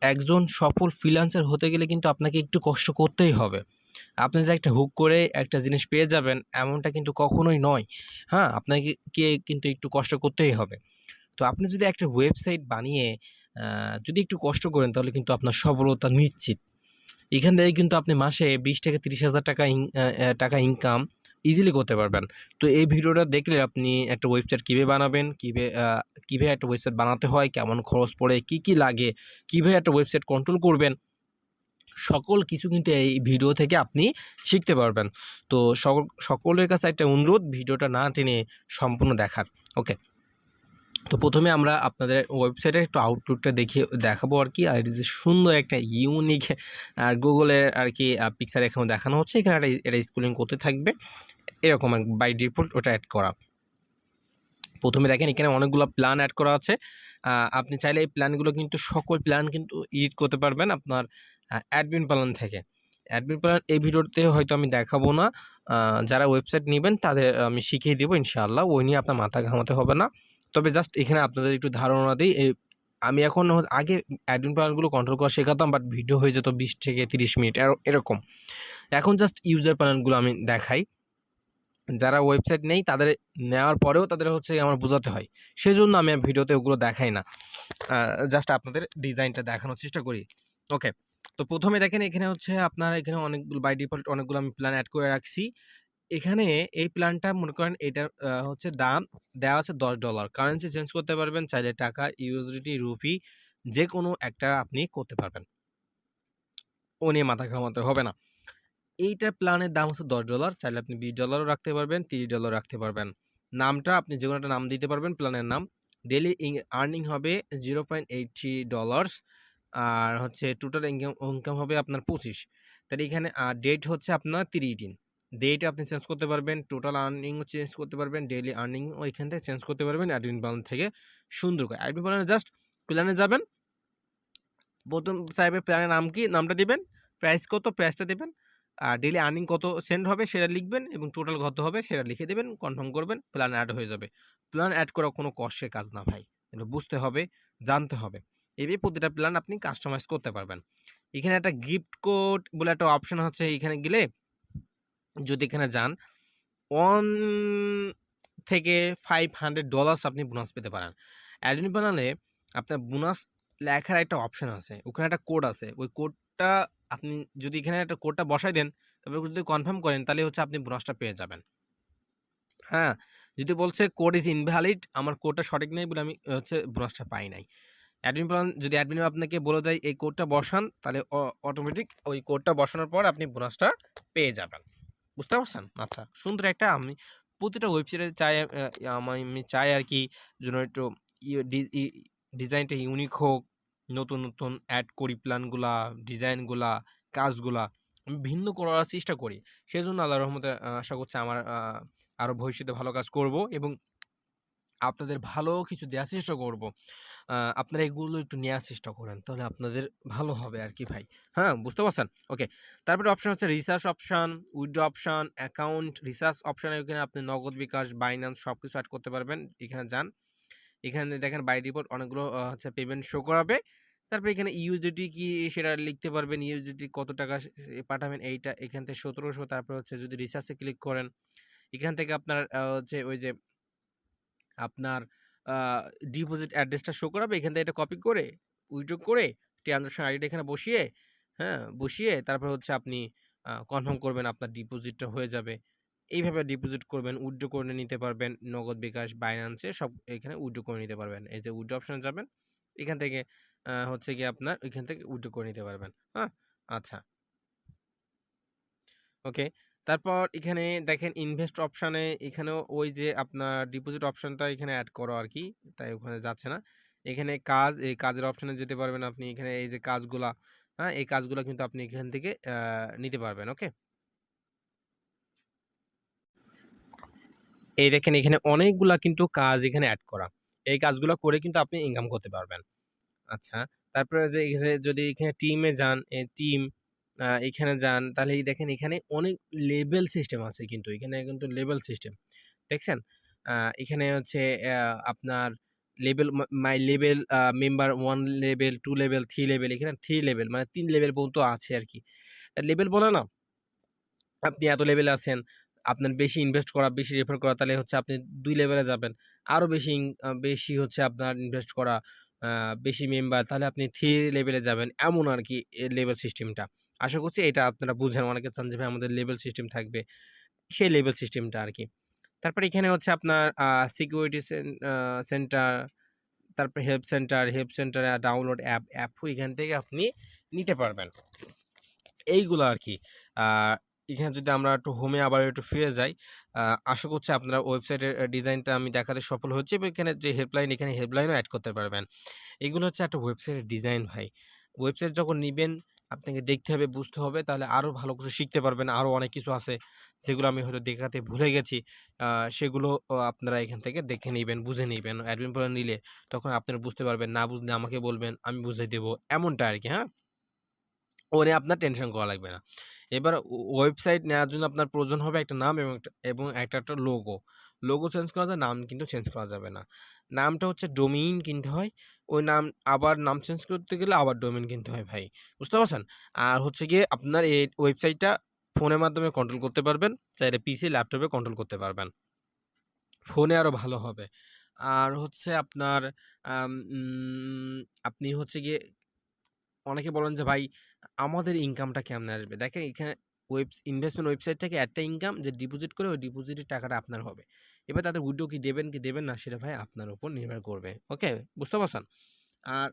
একজন সফল ফ্রিল্যান্সার হতে গেলে কিন্তু আপনাকে একটু কষ্ট করতেই হবে। আপনি যে একটা হুক করে একটা জিনিস পেয়ে যাবেন এমনটা কিন্তু কখনোই নয়। হ্যাঁ? আপনাকে কিন্তু একটু কষ্ট করতেই হবে। তো আপনি যদি একটা ওয়েবসাইট বানিয়ে আ যদি একটু কষ্ট করেন তাহলে কিন্তু আপনার সফলতা নিশ্চিত। এখান থেকে কিন্তু আপনি মাসে ২০ থেকে ৩০,০০০ টাকা ইন আ অ্যা টাকা ইনকাম ইজিলি করতে পারবেন। তো এই ভিডিওটা দেখলে আপনি একটা ওয়েবসাইট কিভাবে বানাবেন, কিভাবে একটা ওয়েবসাইট বানাতে হয়, কেমন খরচ পড়ে, কি লাগে, কিভাবে একটা ওয়েবসাইট কন্ট্রোল করবেন, সকল কিছু কিন্তু এই ভিডিও থেকে আপনি শিখতে পারবেন। তো সকলের কাছে একটা অনুরোধ ভিডিওটা না টেনে সম্পূর্ণ দেখার। ওকে। তো প্রথমে আমরা আপনাদের ওয়েবসাইটের একটু আউটলুকটা দেখাবো আর কি। আর এটা যে সুন্দর একটা ইউনিক গুগলের আর কি পিকচার এখানে দেখানো হচ্ছে। এখানে এটা স্ক্রলিং করতে থাকবে। এরকম বাই ডিফল্ট ওটা অ্যাড করা। প্রথমে দেখেন এখানে অনেকগুলো প্ল্যান অ্যাড করা আছে। আপনি চাইলে এই প্ল্যানগুলো কিন্তু সকল প্ল্যান কিন্তু এডিট করতে পারবেন আপনার অ্যাডমিন প্ল্যান থেকে। অ্যাডমিন প্ল্যান এই ভিডিওতে হয়তো আমি দেখাবো না। যারা ওয়েবসাইট নিবেন তাদের আমি শিখিয়ে দেবো ইনশাআল্লাহ। ওই নিয়ে আপনার মাথা ঘামাতে হবে না। তবে জাস্ট এখানে আপনাদের একটু ধারণা দিই। আমি এখন আগে অ্যাডমিন প্ল্যানগুলো কন্ট্রোল করা শেখাতাম, বাট ভিডিও হয়ে যেত ২০ থেকে ৩০ মিনিট এরকম। এখন জাস্ট ইউজার প্ল্যানগুলো আমি দেখাই। যারা ওয়েবসাইট নেই তাদের নেওয়ার পরেও তাদের হচ্ছে আমার বোঝাতে হয়। সেজন্য আমি ভিডিওতে ওগুলো দেখাই না। জাস্ট আপনাদের ডিজাইনটা দেখানোর চেষ্টা করি। ওকে। তো প্রথমে দেখেন এখানে হচ্ছে আপনার এখানে অনেকগুলো বাই ডিফল্ট অনেকগুলো আমি প্ল্যান অ্যাড করে রাখছি। এখানে এই প্ল্যানটা মনে করেন এটার হচ্ছে দাম দেওয়া আছে $10। কারেন্সি চেঞ্জ করতে পারবেন, চাইলে টাকা, ইউএসডিটি, রুপি যেকোনো একটা আপনি করতে পারবেন। ও নিয়ে মাথা ঘামাতে হবে না। এইটার প্ল্যানের দাম হচ্ছে $10, চাইলে আপনি $20 রাখতে পারবেন, $30 রাখতে পারবেন। নামটা আপনি যেকোনো একটা নাম দিতে পারবেন প্ল্যানের নাম। ডেইলি আর্নিং হবে $0.80 আর হচ্ছে টোটাল ইনকাম হবে আপনার 25। তাহলে এখানে ডেট হচ্ছে আপনার 30 দিন। ডেট আপনি চেঞ্জ করতে পারবেন, টোটাল আর্নিংও চেঞ্জ করতে পারবেন, ডেইলি আর্নিংও এখান থেকে চেঞ্জ করতে পারবেন অ্যাডমিন প্ল্যান থেকে সুন্দর করে। অ্যাডমিন প্ল্যানে জাস্ট প্ল্যানে যাবেন, প্রথম চাইবে প্ল্যানের নাম কি, নামটা দিবেন, প্রাইস কত, প্রাইসটা দিবেন, আর ডেইলি আর্নিং কত সেন্ড হবে সেটা লিখবেন এবং টোটাল কত হবে সেটা লিখে দেবেন, কনফার্ম করবেন, প্ল্যান অ্যাড হয়ে যাবে। প্ল্যান অ্যাড করা কোনো কষ্টের কাজ না ভাই, এটা বুঝতে হবে, জানতে হবে। এইভাবে প্রতিটা প্ল্যান আপনি কাস্টমাইজ করতে পারবেন। এখানে একটা গিফট কোড বলে একটা অপশন হচ্ছে, এখানে গেলে যদি এখানে যান 1 থেকে $500 আপনি বোনাস পেতে পারেন। অ্যাডমিন প্যানেলে আপনার বোনাস লেখার একটা অপশন আছে। ওখানে একটা কোড আছে। ওই কোডটা আপনি যদি এখানে একটা কোডটা বসায় দেন, তবে যদি কনফার্ম করেন তাহলে হচ্ছে আপনি বোনাসটা পেয়ে যাবেন। হ্যাঁ? যদি বলছে কোড ইজ ইনভ্যালিড, আমার কোডটা সঠিক নেই বলে আমি হচ্ছে বোনাসটা পাই নাই। অ্যাডমিন প্ল্যান যদি অ্যাডমিন আপনাকে বলে দেয় এই কোডটা বসান, তাহলে অটোমেটিক ওই কোডটা বসানোর পর আপনি বোনাসটা পেয়ে যাবেন। বুঝতে পারছেন? আচ্ছা, সুন্দর একটা আমি প্রতিটা ওয়েবসাইটে চাই, আমি চাই আরকি যেন একটু ডিজাইনটা ইউনিক হোক। নতুন অ্যাড করি প্ল্যানগুলা, ডিজাইনগুলা, কাজগুলা আমি ভিন্ন করার চেষ্টা করি। সেজন্য আল্লাহর রহমতে আশা করছি আমার আরো ভবিষ্যতে ভালো কাজ করব এবং আপনাদের ভালো কিছু দেওয়ার চেষ্টা করব। আপনারা এগুলো একটু নেয়ার চেষ্টা করেন। তাহলে আপনাদের ভালো হবে আরকি ভাই। হ্যাঁ, বুঝতে পারছেন? ওকে। তারপরে অপশন হচ্ছে research option, withdraw option, account research অপশনে এখানে আপনি নগদ, বিকাশ, বাইন্যান্স সবকিছু এড করতে পারবেন। এখানে যান। এখানে দেখেন বাই ডিফল্ট অনেকগুলো হচ্ছে পেমেন্ট শো করাবে। তারপরে এখানে ইউএসডিটি কি সেটা লিখতে পারবেন। ইউএসডিটি কত টাকা পাঠাবেন এইটা এখান থেকে ১৭০০। তারপরে হচ্ছে যদি রিসার্চে ক্লিক করেন, এখান থেকে আপনার হচ্ছে ওই যে আপনার আ ডিপোজিট অ্যাড্রেসটা শো করাবে। এখান থেকে এটা কপি করে, উইথড্র করে, ট্রান্সেকশন আইডিটা এখানে বসিয়ে, হ্যাঁ? বসিয়ে তারপর হচ্ছে আপনি কনফার্ম করবেন আপনার ডিপোজিটটা হয়ে যাবে। এইভাবে ডিপোজিট করবেন, উইথড্র করে নিতে পারবেন। নগদ, বিকাশ, বাইন্যান্সে সব এখানে উইথড্র করে নিতে পারবেন। এই যে উইথড্র অপশনে যাবেন, এখান থেকে হচ্ছে গিয়ে আপনার এখান থেকে উইথড্র করে নিতে পারবেন। হ্যাঁ? আচ্ছা। ওকে। তারপর এখানে দেখেন ইনভেস্ট অপশানে এখানেও ওই যে আপনার ডিপোজিট অপশনটা এখানে এড করো আরকি। তাই ওখানে যাচ্ছে না। এখানে এই কাজের অপশনে যেতে পারবেন আপনি। এখানে এই যে কাজগুলা, হ্যাঁ? এই কাজগুলা কিন্তু আপনি এখান থেকে নিতে পারবেন। ওকে? এই দেখেন এখানে অনেকগুলা কিন্তু কাজ এখানে এড করা। এই কাজগুলা করে কিন্তু আপনি ইনকাম করতে পারবেন। আচ্ছা। তারপরে যে এই যে যদি এখানে টিমে যান, টিম এখানে যান, তাহলে এই দেখেন এখানে অনেক লেভেল সিস্টেম আছে কিন্তু। এখানে কিন্তু লেভেল সিস্টেম। দেখছেন? আ এখানে হচ্ছে আপনার level my level member 1 level 2 level 3 level, এখানে 3 লেভেল মানে 3 লেভেল পর্যন্ত আছে আর কি। লেভেল বলে না, আপনি এত লেভেলে আছেন, আপনার বেশি ইনভেস্ট করা, বেশি রেফার করা, তাহলে হচ্ছে আপনি 2 লেভেলে যাবেন। আরও বেশি বেশি হচ্ছে আপনার ইনভেস্ট করা, বেশি মেম্বার, তাহলে আপনি 3 লেভেলে যাবেন। এমন আরকি লেভেল সিস্টেমটা। আশা করছি এটা আপনারা বুঝেন। অনেকে চান যে ভাই আমাদের লেভেল সিস্টেম থাকবে। সেই লেভেল সিস্টেমটা আরকি। তারপরে এখানে হচ্ছে আপনার সিকিউরিটি সেন্টার, তারপরে হেল্প সেন্টারে ডাউনলোড অ্যাপও এখান থেকে আপনি নিতে পারবেন। এইগুলো আরকি। আ এখানে যদি আমরা একটু হোমে আবার একটু ফিরে যাই, আশা করছি আপনারা ওয়েবসাইটের ডিজাইনটা আমি দেখাতে সফল হচ্ছি এবং এখানে যে হেল্পলাইন, এখানে হেল্পলাইনও এড করতে পারবেন। এগুলো হচ্ছে একটা ওয়েবসাইটের ডিজাইন ভাই। ওয়েবসাইট যখন নিবেন, আপনাকে দেখতে হবে, বুঝতে হবে, তাহলে আরও ভালো কিছু শিখতে পারবেন। আরও অনেক কিছু আছে যেগুলো আমি হয়তো দেখাতে ভুলে গেছি। সেগুলো আপনারা এখান থেকে দেখে নিবেন, বুঝে নিবেন। অ্যাডমিন প্ল্যান নিলে তখন আপনারা বুঝতে পারবেন। না বুঝলে আমাকে বলবেন, আমি বুঝাই দেবো। এমনটা আরকি, হ্যাঁ? ও নিয়ে আপনার টেনশন করা লাগবে না। এবার ওয়েবসাইট নেওয়ার জন্য আপনার প্রয়োজন হবে একটা নাম এবং একটা লোগো। লোগো চেঞ্জ করা যায়, নাম কিন্তু চেঞ্জ করা যাবে না। নামটা হচ্ছে ডোমেইন কিনতে হয়। ওই নাম আবার নাম চেঞ্জ করতে গেলে আবার ডোমেইন কিনতে হয় ভাই। বুঝতে পারছেন? আর হচ্ছে গিয়ে আপনার এই ওয়েবসাইটটা ফোনের মাধ্যমে কন্ট্রোল করতে পারবেন। চাইলে পিসি, ল্যাপটপে কন্ট্রোল করতে পারবেন। ফোনে আরো ভালো হবে। আর হচ্ছে আপনার আম উম আপনি হচ্ছে গিয়ে অনেকে বলেন যে ভাই আমাদের ইনকামটা কেমনে আসবে? দেখেন এখানে ইনভেস্টমেন্ট ওয়েবসাইট থেকে একটা ইনকাম যে ডিপোজিট করে ওই ডিপোজিটের টাকাটা আপনার হবে। এবার তাদের উইথড্র কি দেবেন না সেটা ভাই আপনার উপর নির্ভর করবে। ওকে? বুঝতে পারছেন? আর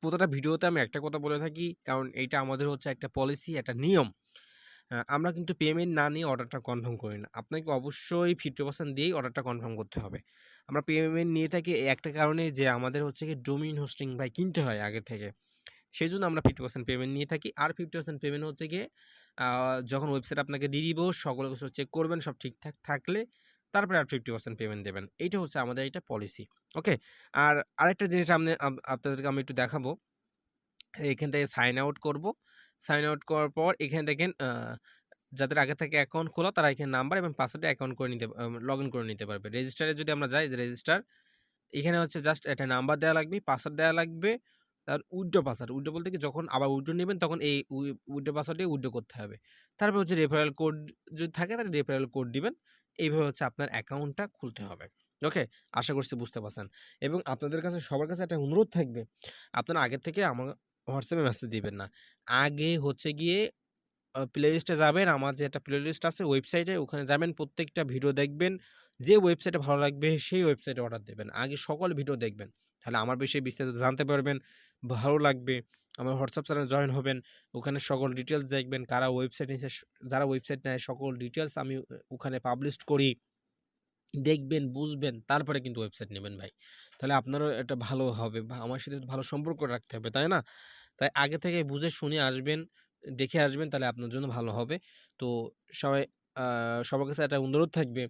প্রতিটা ভিডিওতে আমি একটা কথা বলে থাকি, কারণ এইটা আমাদের হচ্ছে একটা পলিসি, একটা নিয়ম। আমরা কিন্তু পেমেন্ট না নিয়ে অর্ডারটা কনফার্ম করি না। আপনাকে অবশ্যই 50% দিয়েই অর্ডারটা কনফার্ম করতে হবে। আমরা পেমেন্ট নিয়ে থাকি এই একটা কারণেই যে আমাদের হচ্ছে গিয়ে ডোমেইন হোস্টিং ভাই কিনতে হয় আগে থেকে। সেজন্য আমরা 50% পেমেন্ট নিয়ে থাকি। আর 50% পেমেন্ট হচ্ছে গিয়ে আ যখন ওয়েবসাইট আপনাকে দিয়ে দিব, সকল কিছু চেক করবেন, সব ঠিকঠাক থাকলে তারপরে আর 50% পেমেন্ট দেবেন। এইটা হচ্ছে আমাদের এটা পলিসি। ওকে? আর আরেকটা জিনিস আপনাদেরকে আমি একটু দেখাবো। এখান থেকে সাইন আউট করব। সাইন আউট করার পর এখানে দেখেন যাদের আগে থেকে অ্যাকাউন্ট খোলা তারা এখানে নাম্বার এবং পাসওয়ার্ডে অ্যাকাউন্ট করে নিতে লগইন করে নিতে পারবে। রেজিস্টারে যদি আমরা যাই, যে রেজিস্টার, এখানে হচ্ছে জাস্ট একটা নাম্বার দেওয়া লাগবে, পাসওয়ার্ড দেওয়া লাগবে। আর উইথড্র পাসওয়ার্ড, উইথড্র বলতে কি যখন আবার উইথড্র নিবেন তখন এই উইথড্র পাসওয়ার্ডে উইথড্র করতে হবে। তারপর হচ্ছে রেফারেল কোড যদি থাকে তাহলে রেফারেল কোড দিবেন। এইভাবে হচ্ছে আপনার অ্যাকাউন্টটা খুলতে হবে। ওকে? আশা করছি বুঝতে পারছেন। এবং আপনাদের কাছে সবার কাছে একটা অনুরোধ থাকবে, আপনারা আগের থেকে আমার হোয়াটসঅ্যাপে মেসেজ দিবেন না। আগে হচ্ছে গিয়ে প্লে লিস্টে যাবেন। আমার যে একটা প্লে লিস্ট আছে ওয়েবসাইটে, ওখানে যাবেন, প্রত্যেকটা ভিডিও দেখবেন। যে ওয়েবসাইটে ভালো লাগবে সেই ওয়েবসাইটে অর্ডার দেবেন। আগে সকল ভিডিও দেখবেন। তাহলে আমার বিষয়ে বিস্তারিত জানতে পারবেন, ভালো লাগবে। আমার হোয়াটসঅ্যাপ চ্যানেলে জয়েন হবেন। ওখানে সকল ডিটেইলস দেখবেন। যারা ওয়েবসাইট নেয় সকল ডিটেইলস আমি ওখানে পাবলিশ করি। দেখবেন, বুঝবেন, তারপরে কিন্তু ওয়েবসাইট নেবেন ভাই। তাহলে আপনারও এটা ভালো হবে বা আমার সাথে ভালো সম্পর্ক রাখতে হবে, তাই না? তাই আগে থেকে বুঝে শুনে আসবেন, দেখে আসবেন, তাহলে আপনার জন্য ভালো হবে। তো সবাই আ সবার কাছে একটা অনুরোধ থাকবে,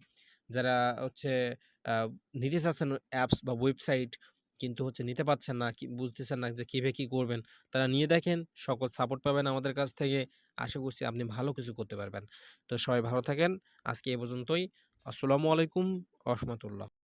যারা হচ্ছে আ নিতে চাচ্ছেন অ্যাপস বা ওয়েবসাইট কিন্তু হচ্ছে নিতে পারছেন না, বুঝতেছেন না যে কিভাবে কি করবেন, তারা নিয়ে দেখেন, সকল সাপোর্ট পাবেন আমাদের কাছ থেকে। আশা করছি আপনি ভালো কিছু করতে পারবেন। তো সবাই ভালো থাকেন। আজকে এ পর্যন্তই। আসসালামু আলাইকুম ওয়া রাহমাতুল্লাহ।